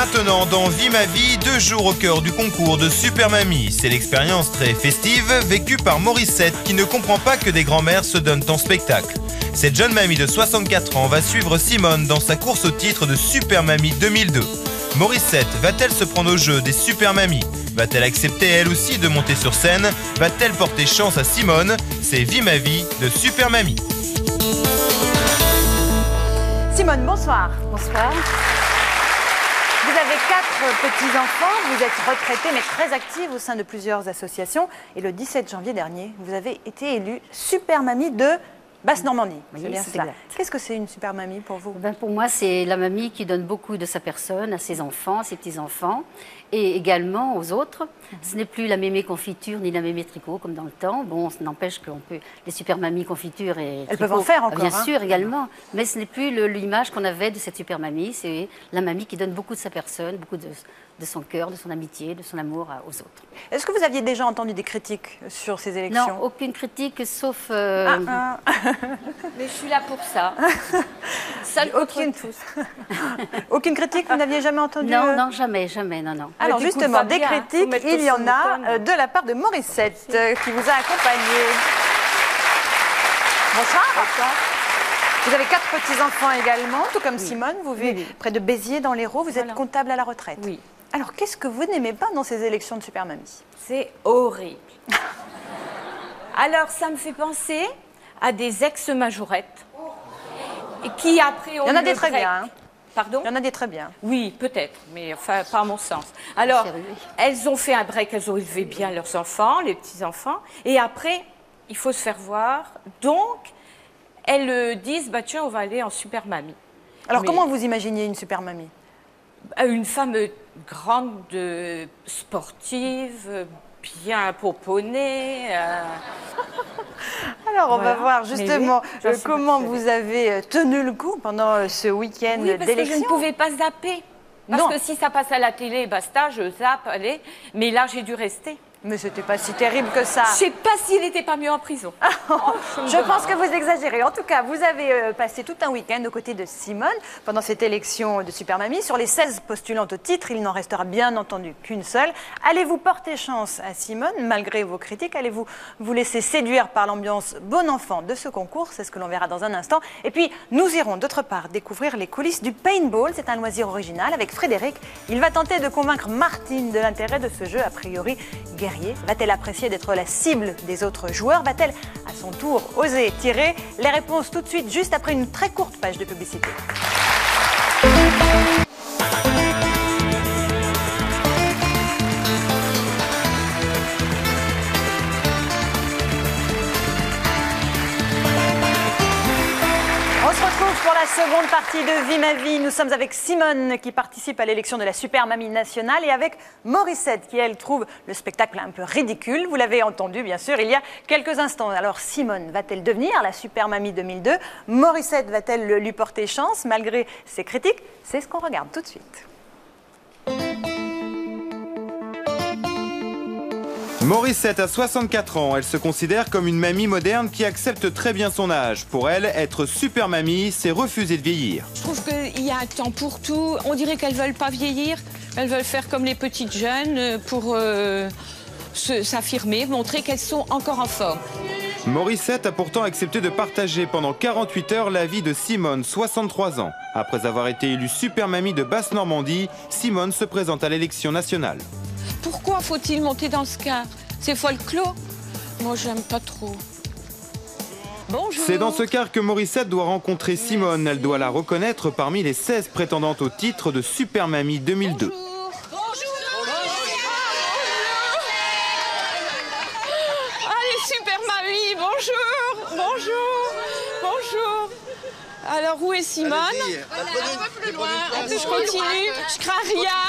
Maintenant, dans Vie ma vie, 2 jours au cœur du concours de Super Mamie. C'est l'expérience très festive vécue par Morissette qui ne comprend pas que des grands-mères se donnent en spectacle. Cette jeune mamie de 64 ans va suivre Simone dans sa course au titre de Super Mamie 2002. Morissette va-t-elle se prendre au jeu des Super Mamies? Va-t-elle accepter elle aussi de monter sur scène? Va-t-elle porter chance à Simone? C'est Vie ma vie de Super Mamie. Simone, bonsoir. Bonsoir. Vous avez 4 petits-enfants, vous êtes retraitée mais très active au sein de plusieurs associations. Et le 17 janvier dernier, vous avez été élue Super Mamie de Basse-Normandie. Oui, C'est bien c'est cela. exact. Qu'est-ce que c'est une Super Mamie pour vous? Pour moi, c'est la mamie qui donne beaucoup de sa personne à ses enfants, à ses petits-enfants et également aux autres. Ce n'est plus la mémé confiture ni la mémé tricot comme dans le temps. Bon, ça n'empêche qu'on peut... Les super mamies confiture et Elles tricot, peuvent en faire encore, bien hein. sûr, également. Mais ce n'est plus l'image qu'on avait de cette super mamie. C'est la mamie qui donne beaucoup de sa personne, beaucoup de son cœur, de son amitié, de son amour aux autres. Est-ce que vous aviez déjà entendu des critiques sur ces élections? Non, aucune critique, sauf... Mais je suis là pour ça. Aucune critique, vous n'aviez jamais entendu? Non, non, jamais, jamais, non, non. Alors Mais t'écoutes justement, pas des bien, critiques, faut mettre il y le en son a automne. de la part de Morissette qui vous a accompagné. Bonsoir. Vous avez 4 petits-enfants également, tout comme Simone. Vous vivez près de Béziers dans l'Hérault. Vous êtes comptable à la retraite. Oui. Alors, qu'est-ce que vous n'aimez pas dans ces élections de Super Mamie? C'est horrible. Alors, ça me fait penser à des ex-majorettes qui après ont Il y en a eu des le très break. bien. Hein. Pardon? Il y en a des très bien. Oui, peut-être, mais enfin, pas à mon sens. Alors, elles ont fait un break, elles ont élevé bien leurs enfants, les petits-enfants, et après, il faut se faire voir. Donc, elles disent, bah tiens, on va aller en Super Mamie. Alors, Mais- comment vous imaginiez une Super Mamie? Une femme grande, sportive, bien poponnée. Alors, on va Voilà. voir Mais justement oui, j'en suis comment persuadée. vous avez tenu le coup pendant ce week-end Oui, parce que je d'élection. ne pouvais pas zapper. Parce Non. que si ça passe à la télé, basta, je zappe, allez. Mais là, j'ai dû rester. Mais c'était pas si terrible que ça. Je sais pas s'il n'était pas mieux en prison. Je pense que vous exagérez. En tout cas, vous avez passé tout un week-end aux côtés de Simone pendant cette élection de Super Mamie. Sur les 16 postulantes au titre, il n'en restera bien entendu qu'une seule. Allez-vous porter chance à Simone, malgré vos critiques? Allez-vous vous laisser séduire par l'ambiance bon enfant de ce concours? C'est ce que l'on verra dans un instant. Et puis, nous irons d'autre part découvrir les coulisses du paintball. C'est un loisir original avec Frédéric. Il va tenter de convaincre Martine de l'intérêt de ce jeu, a priori guerrier. Va-t-elle apprécier d'être la cible des autres joueurs? Va-t-elle à son tour oser tirer? Les réponses tout de suite, juste après une très courte page de publicité. On se retrouve pour la seconde partie de Vie ma vie. Nous sommes avec Simone qui participe à l'élection de la Super Mamie nationale et avec Morissette qui, elle, trouve le spectacle un peu ridicule. Vous l'avez entendu, bien sûr, il y a quelques instants. Alors, Simone va-t-elle devenir la Super Mamie 2002? Morissette va-t-elle lui porter chance malgré ses critiques? C'est ce qu'on regarde tout de suite. Morissette a 64 ans, elle se considère comme une mamie moderne qui accepte très bien son âge. Pour elle, être super mamie, c'est refuser de vieillir. Je trouve qu'il y a un temps pour tout. On dirait qu'elles ne veulent pas vieillir. Elles veulent faire comme les petites jeunes pour s'affirmer, montrer qu'elles sont encore en forme. Morissette a pourtant accepté de partager pendant 48 heures la vie de Simone, 63 ans. Après avoir été élue super mamie de Basse-Normandie, Simone se présente à l'élection nationale. Pourquoi faut-il monter dans ce car? C'est folklore. Moi, j'aime pas trop. Bonjour. C'est dans ce car que Morissette doit rencontrer Simone. Elle doit la reconnaître parmi les 16 prétendantes au titre de Super Mamie 2002. Bonjour. Allez, super mamie, bonjour. Bonjour. Alors, où est Simone? Je continue, je crains rien.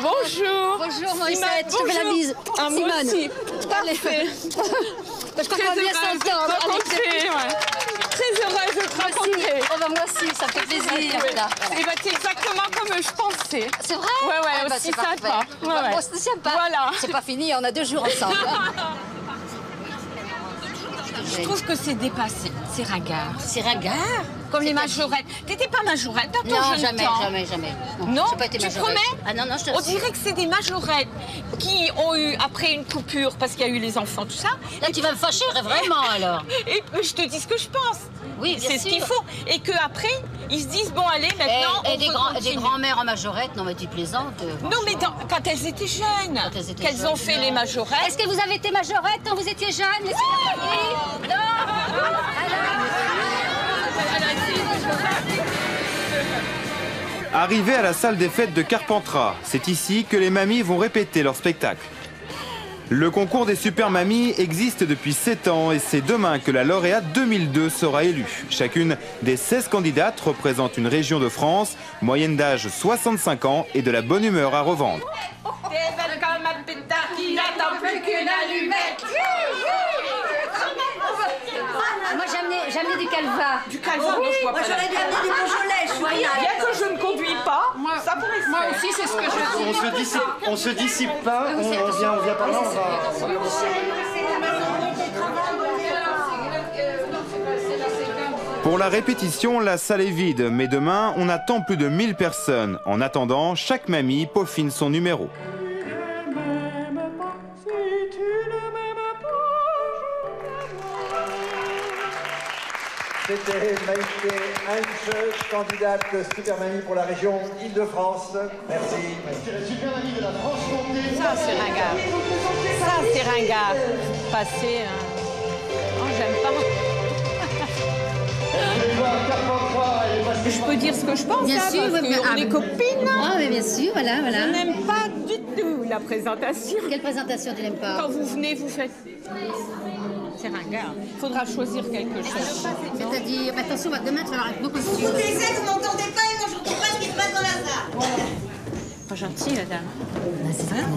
Bonjour. Bonjour Morissette, je te fais la bise. Ah, moi Simone. aussi. Parfait. Parce qu'on va bien s'entendre. Rencontrer, ouais. Très heureuse de te rencontrer. Oh bah moi aussi, ça me fait plaisir. Là. Et bah, c'est exactement comme je pensais. C'est vrai? Ouais, Ah bah, aussi c'est sympa. parfait. Ouais, Bah, ouais. moi, c'est sympa. Voilà. C'est pas fini, on a 2 jours ensemble. Je trouve que c'est dépassé. C'est ringard. C'est ringard. Comme les majorettes. T'étais pas majorette dans ton Non, jeune temps? jamais. Non, j'ai pas été tu majorette. promets? Ah non, je te On dirait que c'est des majorettes qui ont eu, après une coupure, parce qu'il y a eu les enfants, tout ça. Là, tu vas me fâcher, vraiment, alors. Et je te dis ce que je pense. Oui, bien c'est ce sûr. qu'il faut. Et qu'après, ils se disent, bon, allez, maintenant, Et on des, peut des grands-mères en majorette, non mais tu plaisantes. Non, mais quand elles étaient jeunes, qu'elles ont fait les majorettes. Est-ce que vous avez été majorette quand vous étiez jeune, les super-mamies? Non. Arrivés à la salle des fêtes de Carpentras, c'est ici que les mamies vont répéter leur spectacle. Le concours des super mamies existe depuis 7 ans et c'est demain que la lauréate 2002 sera élue. Chacune des 16 candidates représente une région de France, moyenne d'âge 65 ans et de la bonne humeur à revendre. T'es belle comme un pétard qui n'attend plus qu'une allumette. Moi j'ai amené du calva. Du calva, oui, Moi, j'aurais bien amené du Beaujolais. bien que je ne conduis pas, ça pourrait se Moi faire. aussi, c'est ce que je On se dissipe pas, on vient par là, on va... Pour la répétition, la salle est vide, mais demain, on attend plus de 1000 personnes. En attendant, chaque mamie peaufine son numéro. C'était Maïté Hanche, candidate Super Mamie pour la région Île-de-France. Merci. Super Mamie de la Franche-Comté. Ça, c'est ringard. Ça, c'est ringard. Passer. Oh, j'aime pas. Je peux dire ce que je pense, Bien hein, sûr, parce oui, qu'on est copines. Ah mais bien sûr, voilà. Je n'aime pas du tout la présentation. Quelle présentation tu n'aimes pas? Quand vous venez, vous faites... C'est ringard. Il faudra choisir quelque chose. C'est-à-dire, attention, demain tu vas avoir beaucoup de costumes. Vous taisez, vous m'entendez pas et moi je ne sais pas ce qui se passe dans la salle. Pas gentil, la dame.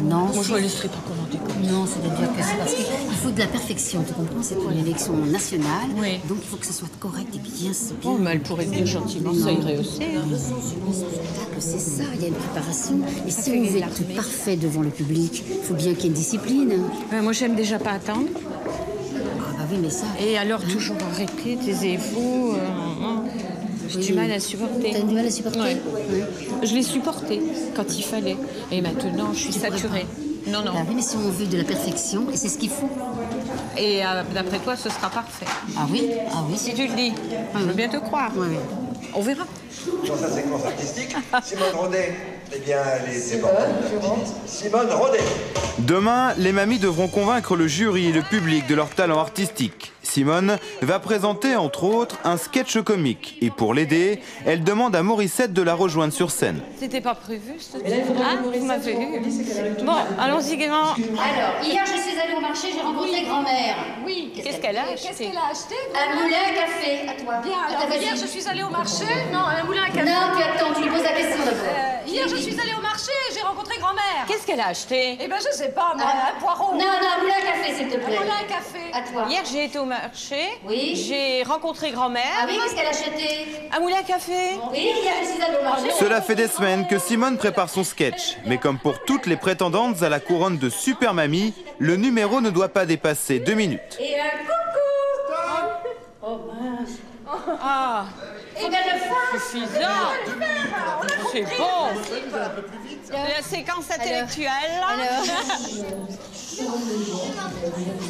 Non, Moi, je ne laisserai pas commenter comme ça. non, c'est-à-dire que c'est parce qu'il faut de la perfection, tu comprends? C'est une élection nationale, Oui. donc il faut que ce soit correct et bien. Oh, mais elle pourrait dire gentiment, ça irait aussi. Hein. Le spectacle, c'est ça, il y a une préparation. Et si on veut être parfait devant le public, il faut bien qu'il y ait une discipline. Moi, j'aime déjà pas attendre. Ah bah oui, mais ça... Et alors, toujours arrêter, taisez-vous. J'ai du mal à supporter. T'as du mal à supporter? Ouais. Oui. Je l'ai supporté quand il fallait. Et maintenant, je suis saturée. Non, non. Bah oui, mais si on veut de la perfection, et c'est ce qu'il faut. Et d'après toi, ce sera parfait. Ah oui? Ah oui, Si tu le dis, je veux bien te croire. Oui, oui. On verra. Dans sa séquence artistique, Simone Rodet, eh bien, elle est débordante. Simone Rodet. Demain, les mamies devront convaincre le jury et le public de leur talent artistique. Simone va présenter, entre autres, un sketch comique. Et pour l'aider, elle demande à Morissette de la rejoindre sur scène. C'était pas prévu, ce truc. Hein, vous m'avez eu. Bon, allons-y gaiement. Alors, hier, je suis allée au marché, j'ai rencontré grand-mère. Oui, qu'est-ce qu'elle a acheté? Qu'est-ce qu'elle a acheté? Un moulin à café, à toi. Bien, À ta alors voisine. hier je suis allée au marché. Non, un moulin à café. Non, tu attends, tu lui poses la question d'abord. Hier je suis allée au marché et j'ai rencontré grand-mère. Qu'est-ce qu'elle a acheté? Eh ben je sais pas, moi, un poireau. Non, un moulin à café, s'il te plaît. Un moulin à café. À toi. Hier, j'ai été au marché. Oui. J'ai rencontré grand-mère. Ah oui, qu'est-ce qu'elle a acheté? Un moulin à café. Oui, hier, je suis allée au marché. Cela fait des semaines que Simone prépare son sketch. Mais comme pour toutes les prétendantes à la couronne de Super Mamie, le numéro ne doit pas dépasser 2 minutes. Et un coucou. Oh mince. Ah, Faut qu'elle le fasse. suffisant. C'est bon. La séquence intellectuelle.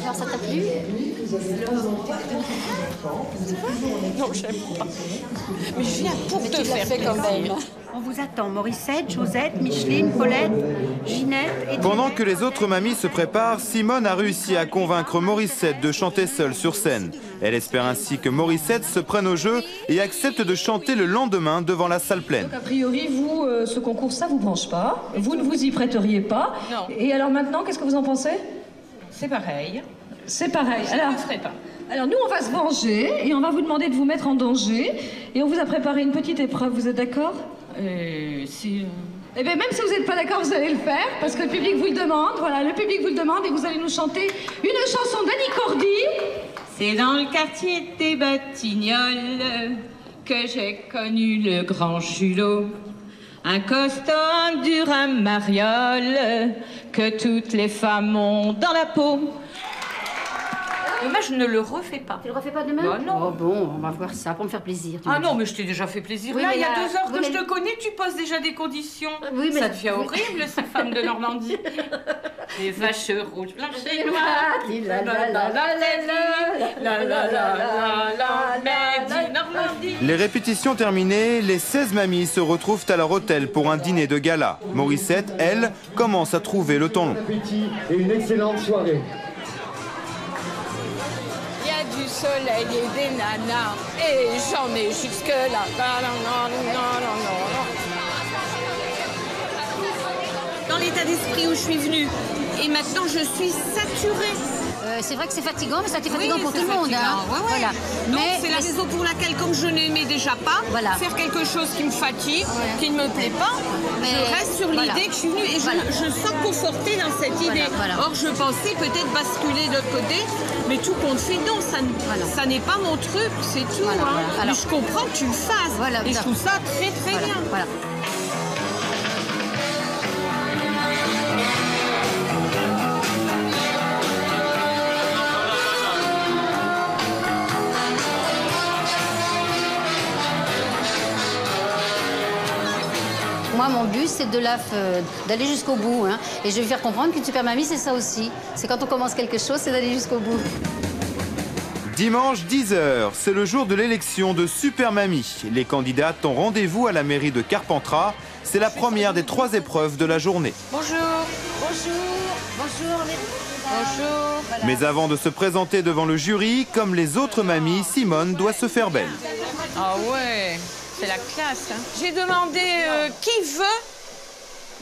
Alors, ça t'a plu? Non, j'aime pas. Mais je viens pour te faire plaisir. On vous attend, Morissette, Josette, Micheline, Paulette, Ginette et... Pendant que les autres mamies se préparent, Simone a réussi à convaincre Morissette de chanter seule sur scène. Elle espère ainsi que Morissette se prenne au jeu et accepte de chanter le lendemain devant la salle pleine. Donc a priori, vous, ce concours, ça vous branche pas. Vous ne vous y prêteriez pas. Non. Et alors maintenant, qu'est-ce que vous en pensez? C'est pareil. C'est pareil. Je ne le ferai pas. Alors nous, on va se venger et on va vous demander de vous mettre en danger. Et on vous a préparé une petite épreuve, vous êtes d'accord? Si... Eh bien, même si vous n'êtes pas d'accord, vous allez le faire, parce que le public vous le demande. Voilà, le public vous le demande et vous allez nous chanter une chanson d'Annie Cordy. C'est dans le quartier des Batignolles que j'ai connu le grand Julot. Un costume dur, un mariole que toutes les femmes ont dans la peau. Demain, je ne le refais pas. Tu le refais pas demain? Bah, non. Oh bon, on va voir ça pour me faire plaisir. Ah non, mais je t'ai déjà fait plaisir. Oui, Là, mais il y a là- 2 heures oui, que je mais- te connais, tu poses déjà des conditions. Oui, mais- Ça devient horrible, ces femmes de Normandie. Les vaches rouges, blanches et noires. La la la la la la la la la mais Normandie. Les répétitions terminées, les 16 mamies se retrouvent à leur hôtel pour un dîner de gala. Morissette, elle, commence à trouver le temps long. Bon appétit et une excellente soirée. Il y a du soleil et des nanas, et j'en ai jusque-là. Dans l'état d'esprit où je suis venue. Et maintenant, je suis saturée. C'est vrai que c'est fatigant, mais ça a été fatigant Oui, pour c'est tout le monde. fatigant, Hein. ouais, ouais. Voilà. Donc, Mais c'est la raison pour laquelle, comme je n'aimais déjà pas, Voilà. faire quelque chose qui me fatigue, qui ne me plaît pas, Mais je reste sur voilà. l'idée que je suis venue et Voilà. je sens confortée dans cette idée. voilà. Or, je pensais peut-être basculer de l'autre côté, mais tout compte fait, non, ça n'est pas mon truc, c'est tout. Voilà, hein. voilà. Alors- Mais je comprends que tu le fasses. Voilà, et je trouve ça très, très voilà, bien. voilà. Moi, mon but, c'est d'aller jusqu'au bout. Hein. Et je vais faire comprendre qu'une super mamie, c'est ça aussi. C'est quand on commence quelque chose, c'est d'aller jusqu'au bout. Dimanche 10h, c'est le jour de l'élection de Super Mamie. Les candidates ont rendez-vous à la mairie de Carpentras. C'est la première des 3 épreuves de la journée. Bonjour. Bonjour. Mais avant de se présenter devant le jury, comme les autres mamies, Simone doit se faire belle. Ah ouais, c'est la classe. Hein. J'ai demandé qui veut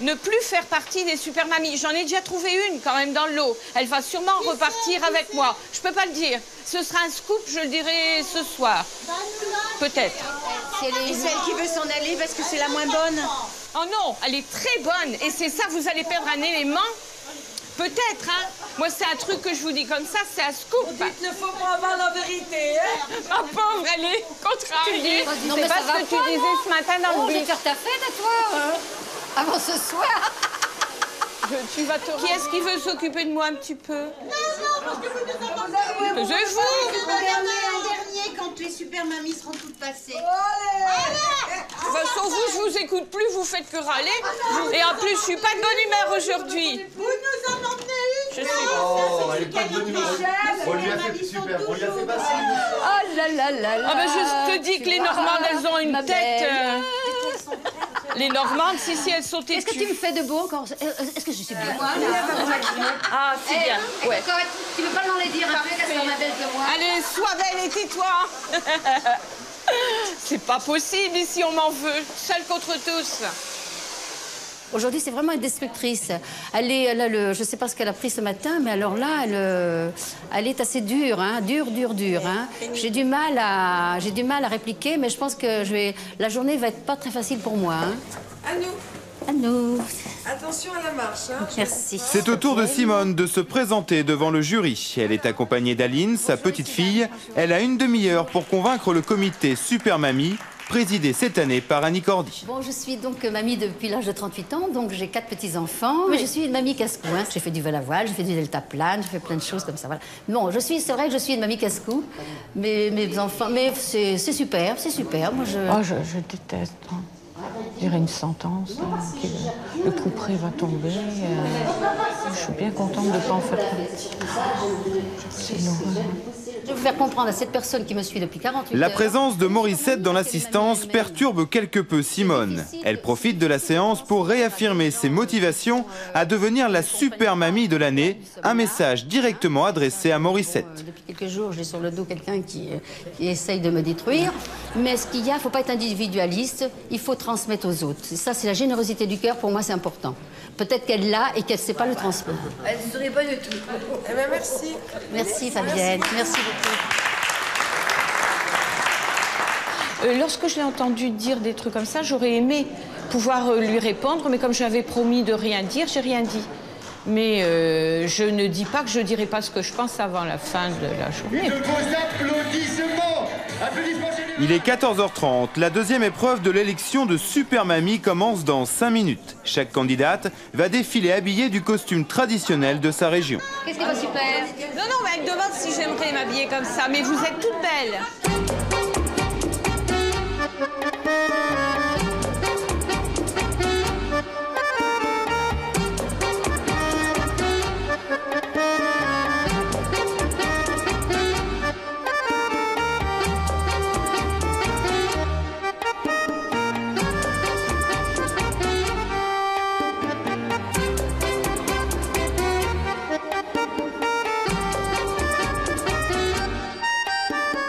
ne plus faire partie des super mamies. J'en ai déjà trouvé une quand même dans le lot. Elle va sûrement repartir avec moi. Je peux pas le dire. Ce sera un scoop, je le dirai ce soir. Peut-être. Et celle qui veut s'en aller parce que c'est la moins bonne. Oh non, elle est très bonne. Et c'est ça, vous allez perdre un élément. Peut-être, hein. Moi, c'est un truc que je vous dis comme ça, c'est un scoop. Il ne faut pas avoir la vérité, hein. Ma pauvre, elle est contrariée. Non, C'est mais pas ça ce va que tu pas, disais non. ce matin dans Oh, le je vais bus. faire ta fête à toi, hein, avant ce soir. Tu vas te... Qui est-ce qui veut s'occuper de moi un petit peu? Parce que vous Taisez-vous. un dernier quand les super mamies seront toutes passées. De toute façon, je vous écoute plus, vous faites que râler. Et en plus, je suis pas de bonne humeur aujourd'hui. Vous nous en emmenez une. Je suis... Oh, elle est pas de bonne humeur. On lui a fait super, on lui a fait passer. Oh là là là là. Ah ben, je te dis que les Normandes, elles ont une ma tête... belle. Les Normandes, si elles sont têtues. Est-ce que tu me fais de beau encore? Est-ce que je suis bien? Ah, c'est bien. Ouais. Cocotte, tu veux pas l'enlaidir un peu, qu'elle soit ma belle que moi? Allez, sois belle et tais-toi. C'est pas possible ici, on m'en veut. Seule contre tous. Aujourd'hui, c'est vraiment une destructrice. Elle a je ne sais pas ce qu'elle a pris ce matin, mais alors là, elle est assez dure, hein, dure. Hein. J'ai du mal à répliquer, mais je pense que la journée va être pas très facile pour moi. Hein. À nous. Attention à la marche, hein. Merci. C'est au tour de Simone de se présenter devant le jury. Elle est accompagnée d'Aline, sa petite fille. Elle a une demi-heure pour convaincre le comité Super Mamie, présidé cette année par Annie Cordy. Bon, je suis donc mamie depuis l'âge de 38 ans, donc j'ai 4 petits-enfants. Mais je suis une mamie casse-cou. Hein. J'ai fait du vol à voile, j'ai fait du deltaplane, j'ai fait plein de choses comme ça. Voilà. Bon, c'est vrai que je suis une mamie casse-cou. Mes enfants, mais c'est super, c'est super. Moi, Oh, je déteste. Hein. Je dirais une sentence. Le coup près va tomber. Je suis bien contente de ne pas en faire partie. C'est une horreur. Je vais vous faire comprendre à cette personne qui me suit depuis 48 heures. La présence de Morissette dans l'assistance perturbe quelque peu Simone. Elle profite de la séance pour réaffirmer ses motivations à devenir la super mamie de l'année, un message directement adressé à Morissette. Depuis quelques jours, j'ai sur le dos quelqu'un qui essaye de me détruire. Mais ce qu'il y a, il ne faut pas être individualiste, il faut transmettre aux autres. Ça, c'est la générosité du cœur, pour moi, c'est important. Peut-être qu'elle l'a et qu'elle ne sait pas le transmettre. Elle ne serait pas du tout. Eh bien, merci. Merci Fabienne, merci beaucoup. Lorsque je l'ai entendu dire des trucs comme ça, j'aurais aimé pouvoir lui répondre, mais comme j'avais promis de rien dire, j'ai rien dit. Mais je ne dis pas que je ne dirai pas ce que je pense avant la fin de la journée. De vos applaudissements. Applaudissements généraux. Il est 14h30. La deuxième épreuve de l'élection de Super Mamie commence dans 5 minutes. Chaque candidate va défiler habillée du costume traditionnel de sa région. Qu'est-ce qui va super? Non, mais elle me demande si j'aimerais m'habiller comme ça. Mais vous êtes toutes belles.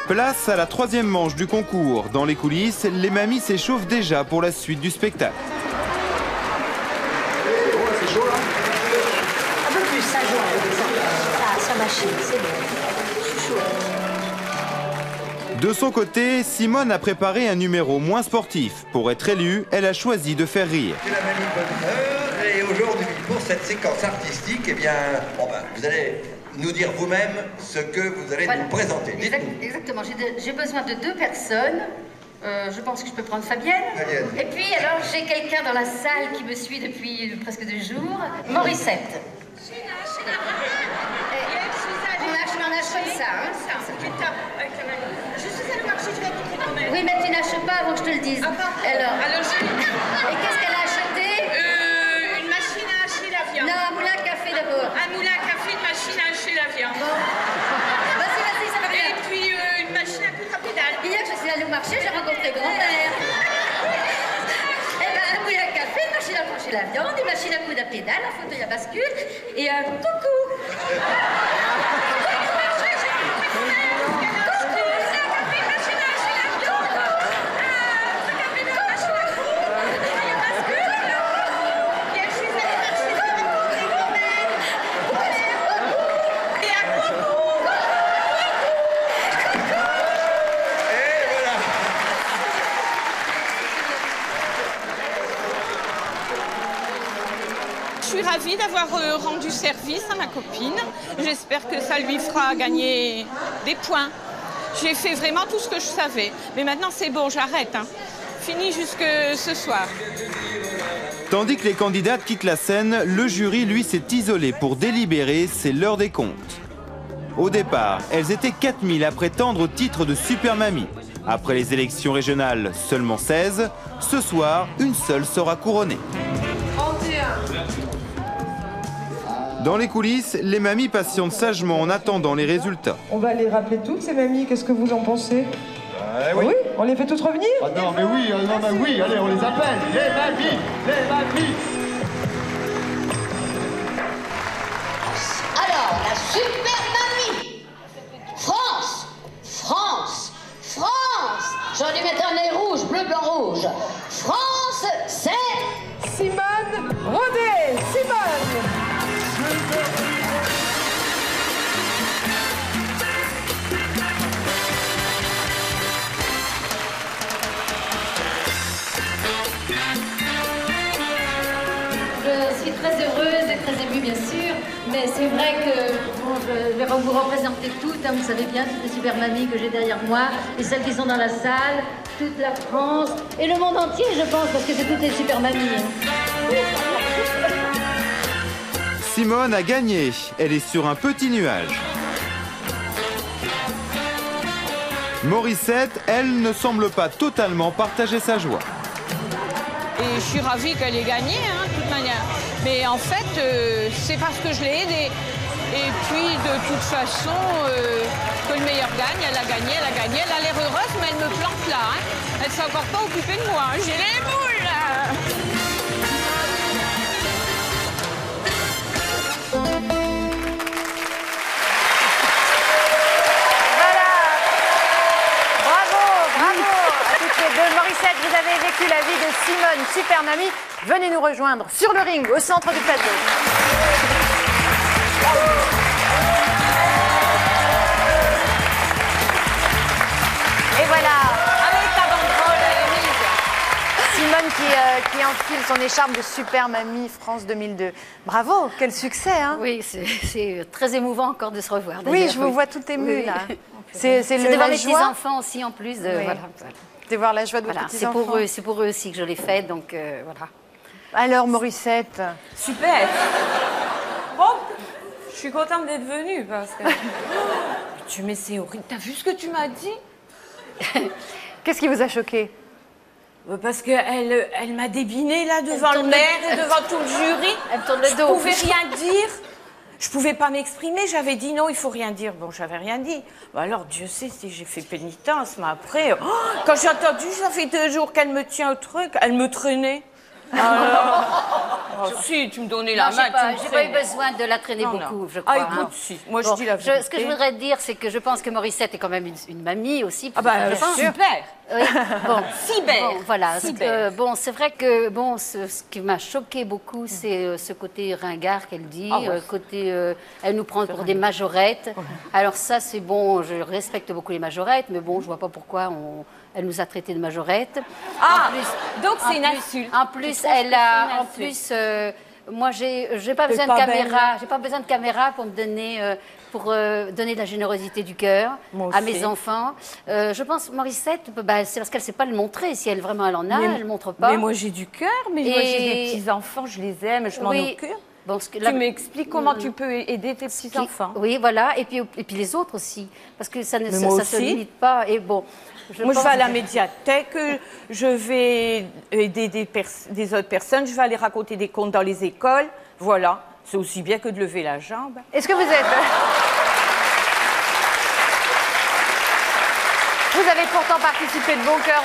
Place à la troisième manche du concours. Dans les coulisses, les mamies s'échauffent déjà pour la suite du spectacle. C'est chaud là? Un peu plus, ça joue. Ça machine, c'est bon. Je suis chaud. De son côté, Simone a préparé un numéro moins sportif. Pour être élue, elle a choisi de faire rire. C'est la mamie bonheur et aujourd'hui, pour cette séquence artistique, eh bien, vous allez nous dire vous-même ce que vous allez nous présenter. Exactement, j'ai besoin de 2 personnes. Je pense que je peux prendre Fabienne. Et puis, alors, j'ai quelqu'un dans la salle qui me suit depuis presque 2 jours. Morissette. On nage comme ça, hein. Je suis allée marcher, je vais écouter quand même. Oui, mais tu nages pas avant que je te le dise. Alors, et qu'est-ce qu'elle a acheté? Une machine à hacher la viande. Non, un moulin à café d'abord. Un moulin à café, une machine à hacher la viande. Bon. Vas-y, ça va bien. Et puis une machine à coudre à pédale. Hier, je suis allée au marché, j'ai rencontré grand-mère. Eh ben, un moulin à café, une machine à trancher la viande, une machine à coudre à pédale, un fauteuil à bascule et un coucou. Je suis ravie d'avoir rendu service à ma copine. J'espère que ça lui fera gagner des points. J'ai fait vraiment tout ce que je savais. Mais maintenant, c'est bon, j'arrête. Hein. Fini jusque ce soir. Tandis que les candidates quittent la scène, le jury, lui, s'est isolé pour délibérer. C'est l'heure des comptes. Au départ, elles étaient 4000 à prétendre au titre de Super Mamie. Après les élections régionales, seulement 16. Ce soir, une seule sera couronnée. 31. Dans les coulisses, les mamies patientent sagement en attendant les résultats. On va les rappeler toutes ces mamies, qu'est-ce que vous en pensez? Oui. On les fait toutes revenir? Ah non, mais oui, oui, allez, on les appelle. Les mamies. Alors, la Super Mamie. France. J'aurais dû mettre un nez rouge, bleu, blanc, rouge. France, c'est... Simone Rodet. Simone. Je suis très heureuse et très émue, bien sûr, mais c'est vrai que bon, je vais vous représenter toutes, hein, vous savez bien, toutes les super mamies que j'ai derrière moi, et celles qui sont dans la salle, toute la France, et le monde entier, je pense, parce que c'est toutes les super mamies. Hein. Simone a gagné. Elle est sur un petit nuage. Morissette, elle, ne semble pas totalement partager sa joie. Et je suis ravie qu'elle ait gagné, hein, de toute manière. Mais en fait, c'est parce que je l'ai aidée. Et puis, de toute façon, que le meilleur gagne, elle a gagné. Elle a l'air heureuse, mais elle me plante là. Hein. Elle ne s'est encore pas occupée de moi. Hein. J'ai les boules, là. Morissette, vous avez vécu la vie de Simone, Super Mamie. Venez nous rejoindre sur le ring, au centre du plateau. Et voilà, avec ta banderole, Simone qui enfile son écharpe de Super Mamie France 2002. Bravo, quel succès, hein? Oui, c'est très émouvant encore de se revoir. Oui, je vous vois tout émue, là. C'est de voir la mes joie. petits-enfants aussi en plus. Oui. Voilà. De voir la joie de vos Voilà, petits-enfants. c'est pour eux aussi que je l'ai fait, donc voilà. Alors, Morissette. Super. Bon, je suis contente d'être venue parce que... Mais c'est horrible. T'as vu ce que tu m'as dit? Qu'est-ce qui vous a choqué? Parce qu'elle elle m'a débiné là devant le maire et devant tout le jury. Elle me tourne le dos. Je pouvais rien dire. Je pouvais pas m'exprimer. J'avais dit non, il faut rien dire. Bon, j'avais rien dit. Bah alors, Dieu sait si j'ai fait pénitence. Mais après, quand j'ai entendu, ça fait 2 jours qu'elle me tient au truc, elle me traînait. Alors, si, tu me donnais la main. J'ai pas eu besoin de la traîner beaucoup, je crois. Ah, écoute, si. Moi, je dis la vérité. Ce que je voudrais dire, c'est que je pense que Morissette est quand même une mamie aussi. Ah bah, super. Oui, bon. Cyber. Bon, voilà. Cyber. Bon, c'est vrai que bon, ce qui m'a choqué beaucoup, c'est ce côté ringard qu'elle dit, côté elle nous prend pour des majorettes. Alors ça, c'est bon, je respecte beaucoup les majorettes, mais bon, je vois pas pourquoi elle nous a traités de majorettes. Ah, donc c'est une insulte. En plus, moi, j'ai pas besoin de caméra. J'ai pas besoin de caméra pour me donner, donner de la générosité du cœur à mes enfants. Je pense Morissette, c'est parce qu'elle sait pas le montrer. Si elle vraiment elle en a, elle le montre pas. Mais moi j'ai du cœur. Mais moi j'ai des petits enfants, je les aime, je m'en occupe. Bon, tu m'expliques comment tu peux aider tes petits enfants. Oui, voilà. Et puis les autres aussi, parce que ça se limite pas. Et bon. Moi, je vais à la médiathèque, je vais aider des autres personnes, je vais aller raconter des contes dans les écoles. Voilà, c'est aussi bien que de lever la jambe. Est-ce que vous êtes... Vous avez pourtant participé de bon cœur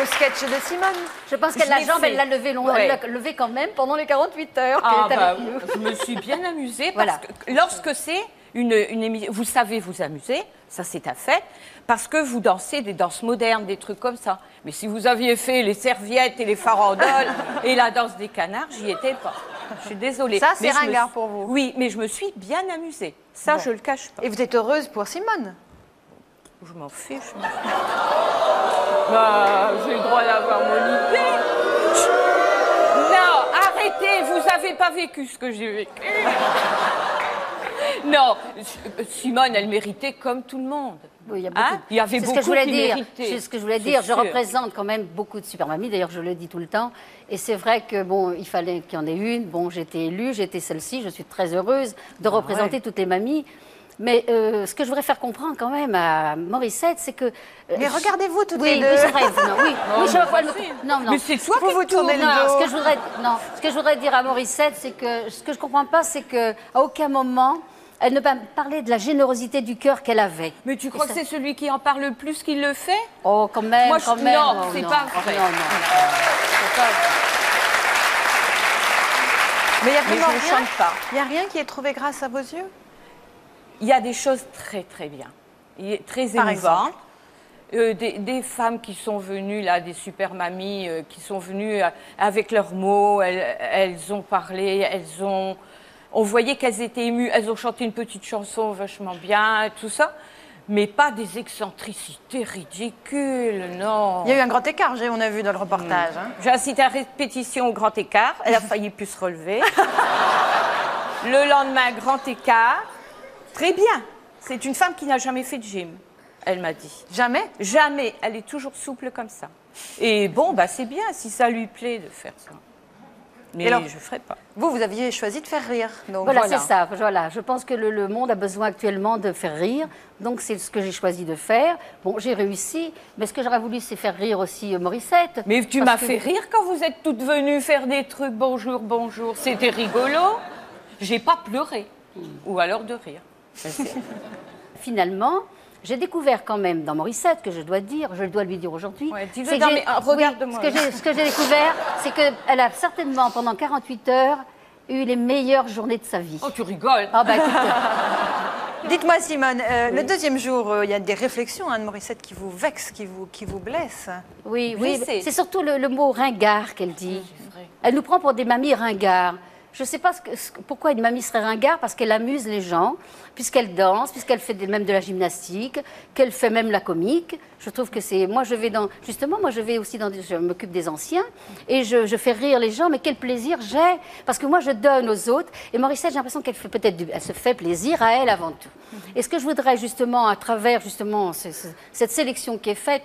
au sketch de Simone. Je pense qu'elle la jambe, elle l'a levée quand même pendant les 48 heures qu'elle est avec nous. Je me suis bien amusée parce que lorsque c'est une émission, vous savez vous amuser, ça c'est un fait, parce que vous dansez des danses modernes, des trucs comme ça. Mais si vous aviez fait les serviettes et les farandoles et la danse des canards, j'y étais pas. Je suis désolée. Ça, c'est ringard pour vous. Oui, mais je me suis bien amusée. Ça, je le cache pas. Et vous êtes heureuse pour Simone? Je m'en fiche. Bah, j'ai le droit d'avoir mon idée. Non, arrêtez, vous avez pas vécu ce que j'ai vécu. Non, Simone, elle méritait comme tout le monde. Oui, il y a beaucoup. Il y avait beaucoup qui méritaient. C'est ce que je voulais dire. Je représente quand même beaucoup de super mamies. D'ailleurs, je le dis tout le temps. Et c'est vrai que bon, il fallait qu'il y en ait une. Bon, j'ai été élue, j'ai été celle-ci. Je suis très heureuse de représenter toutes les mamies. Mais ce que je voudrais faire comprendre quand même à Morissette, c'est que... Mais regardez-vous toutes les deux. Oui, c'est vrai. Non, Mais c'est toi qui vous tournez le dos. Ce que je voudrais dire à Morissette, c'est que ce que je ne comprends pas, c'est qu'à aucun moment, elle ne m'a parlé de la générosité du cœur qu'elle avait. Mais tu crois que c'est celui qui en parle le plus qui le fait? Oh, quand même, Moi, quand même. Non, c'est pas vrai. Non. C'est pas vrai. Mais il n'y a vraiment je ne chante pas. Il n'y a rien qui est trouvé grâce à vos yeux? Il y a des choses très très bien, très émouvantes. Des femmes qui sont venues, là, des super mamies, qui sont venues avec leurs mots, elles ont parlé, on voyait qu'elles étaient émues, elles ont chanté une petite chanson vachement bien, tout ça, mais pas des excentricités ridicules, non. Il y a eu un grand écart, on a vu dans le reportage. Hein. J'ai assisté à répétition au grand écart, elle a failli plus se relever. Le lendemain, grand écart. Très bien. C'est une femme qui n'a jamais fait de gym, elle m'a dit. Jamais? Jamais. Elle est toujours souple comme ça. Et bon, c'est bien si ça lui plaît de faire ça. Mais alors, je ne ferai pas. Vous aviez choisi de faire rire. Donc voilà. C'est ça. Voilà. Je pense que le monde a besoin actuellement de faire rire. Donc, c'est ce que j'ai choisi de faire. Bon, j'ai réussi. Mais ce que j'aurais voulu, c'est faire rire aussi Morissette. Mais tu m'as fait rire quand vous êtes toutes venues faire des trucs. Bonjour, bonjour. C'était rigolo. J'ai pas pleuré. Ou alors de rire. Finalement, j'ai découvert quand même dans Morissette, que je dois lui dire aujourd'hui. Ouais, regarde-moi. Ce que j'ai découvert, c'est qu'elle a certainement, pendant 48 heures, eu les meilleures journées de sa vie. Oh, tu rigoles. Ah bah écoute. Dites-moi, Simone, le deuxième jour, il y a des réflexions de Morissette qui vous vexent, qui vous blessent. Oui, c'est surtout le mot ringard qu'elle dit. Elle nous prend pour des mamies ringards. je ne sais pas pourquoi une mamie serait ringarde, parce qu'elle amuse les gens, puisqu'elle danse, puisqu'elle fait même de la gymnastique, qu'elle fait même la comique. Je trouve que c'est... Moi, je vais dans... Justement, moi, je vais aussi dans... Je m'occupe des anciens, et je fais rire les gens, mais quel plaisir j'ai. Parce que moi, je donne aux autres, et Morissette, j'ai l'impression qu'elle fait elle se fait plaisir à elle avant tout. Et ce que je voudrais, justement, à travers, justement, cette sélection qui est faite,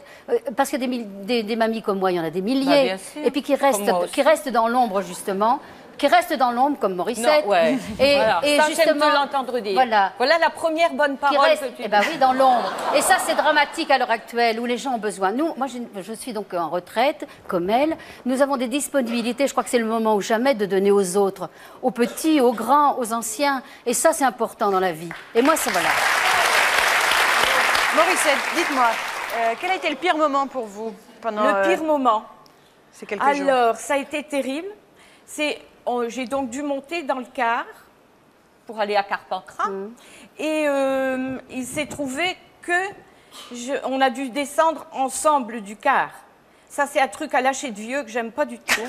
parce que des mamies comme moi, il y en a des milliers, et puis qui restent dans l'ombre, justement, qui reste dans l'ombre comme Morissette. Non, ouais. Et ça, justement, j'aime l'entendre dire. Voilà. Voilà la première bonne parole reste, que tu dis. Eh ben oui, dans l'ombre. Et ça, c'est dramatique à l'heure actuelle, où les gens ont besoin. Nous, moi, je suis donc en retraite, comme elle. Nous avons des disponibilités. Je crois que c'est le moment ou jamais de donner aux autres, aux petits, aux grands, aux anciens. Et ça, c'est important dans la vie. Et moi, c'est voilà. Morissette, dites-moi, quel a été le pire moment pour vous pendant Le pire moment. ces quelques jours? Alors, ça a été terrible. J'ai donc dû monter dans le car pour aller à Carpentras. Et il s'est trouvé on a dû descendre ensemble du car. Ça, c'est un truc à lâcher de vieux que j'aime pas du tout.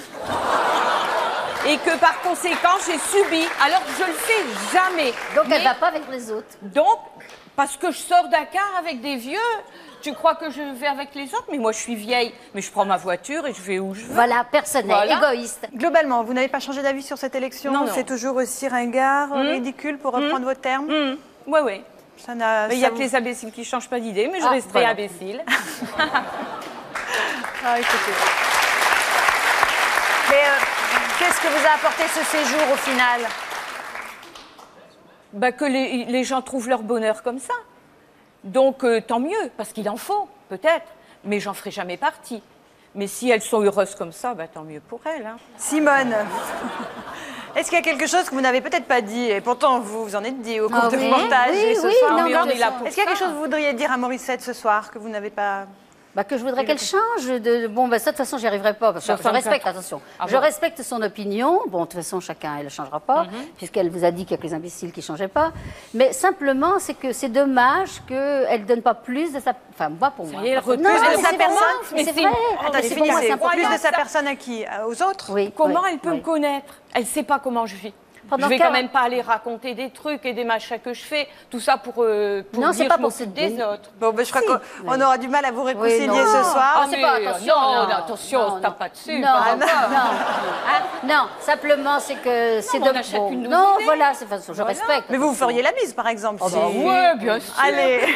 Et que par conséquent, j'ai subi. Alors, je le fais jamais. Donc, elle va pas avec les autres. Donc, parce que je sors d'un car avec des vieux, tu crois que je vais avec les autres? Mais moi, je suis vieille. Mais je prends ma voiture et je vais où je veux. Voilà, personnel, égoïste. Globalement, vous n'avez pas changé d'avis sur cette élection? Non, non. C'est toujours aussi ringard, ridicule, pour reprendre vos termes? Oui, oui. Il n'y a que les imbéciles qui ne changent pas d'idée, mais je resterai imbécile. Écoutez. Mais qu'est-ce que vous a apporté ce séjour au final? Que les gens trouvent leur bonheur comme ça. Donc, tant mieux, parce qu'il en faut, peut-être. Mais j'en ferai jamais partie. Mais si elles sont heureuses comme ça, tant mieux pour elles. Hein. Simone, est-ce qu'il y a quelque chose que vous n'avez peut-être pas dit, et pourtant vous en êtes dit au cours de reportage et ce soir non, encore. on est là pour Est-ce qu'il y a quelque chose que vous voudriez dire à Morissette ce soir que vous n'avez pas... Que je voudrais qu'elle change. Ça, de toute façon, j'y arriverai pas. Parce que je respecte, attention. Je respecte son opinion. Bon, de toute façon, chacun, elle ne changera pas, puisqu'elle vous a dit qu'il y a que les imbéciles qui ne changeaient pas. Mais simplement, c'est que c'est dommage qu'elle ne donne pas plus de sa... Enfin, moi, pour moi. Plus de sa personne. Mais c'est vrai. Attendez, finissez. Plus de sa personne à qui? Aux autres? Oui. Comment elle peut me connaître? Elle ne sait pas comment je vis. Je vais quand même pas aller raconter des trucs et des machins que je fais, tout ça pour non, c'est pas pour se des autres. Bon, je crois qu'on aura du mal à vous réconcilier ce soir. C'est pas attention. Attention, tape pas dessus. Non, simplement c'est que c'est de bon. Non, voilà, je respecte. Mais vous feriez la bise, par exemple. Oui, bien sûr. Allez.